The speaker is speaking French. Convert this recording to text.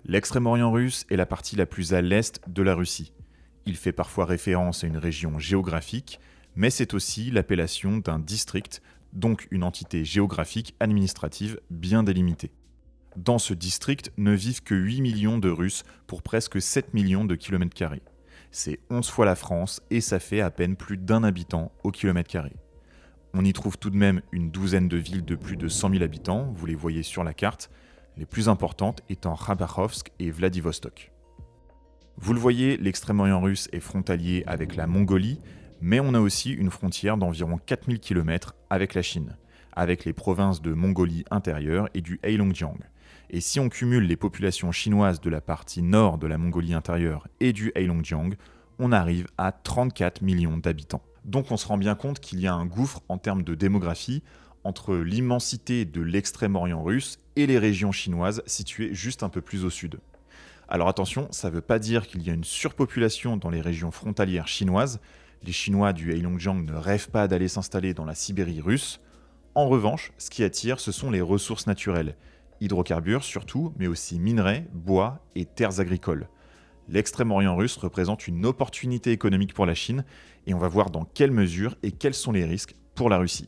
L'extrême-orient russe est la partie la plus à l'est de la Russie. Il fait parfois référence à une région géographique, mais c'est aussi l'appellation d'un district, donc une entité géographique administrative bien délimitée. Dans ce district ne vivent que 8 millions de Russes pour presque 7 millions de kilomètres carrés. C'est 11 fois la France et ça fait à peine plus d'1 habitant au kilomètre carré. On y trouve tout de même une douzaine de villes de plus de 100 000 habitants, vous les voyez sur la carte, les plus importantes étant Khabarovsk et Vladivostok. Vous le voyez, l'extrême-orient russe est frontalier avec la Mongolie, mais on a aussi une frontière d'environ 4000 km avec la Chine, avec les provinces de Mongolie intérieure et du Heilongjiang. Et si on cumule les populations chinoises de la partie nord de la Mongolie intérieure et du Heilongjiang, on arrive à 34 millions d'habitants. Donc on se rend bien compte qu'il y a un gouffre en termes de démographie entre l'immensité de l'extrême-orient russe et les régions chinoises situées juste un peu plus au sud. Alors attention, ça ne veut pas dire qu'il y a une surpopulation dans les régions frontalières chinoises. Les Chinois du Heilongjiang ne rêvent pas d'aller s'installer dans la Sibérie russe. En revanche, ce qui attire, ce sont les ressources naturelles. Hydrocarbures surtout, mais aussi minerais, bois et terres agricoles. L'extrême-orient russe représente une opportunité économique pour la Chine et on va voir dans quelle mesure et quels sont les risques pour la Russie.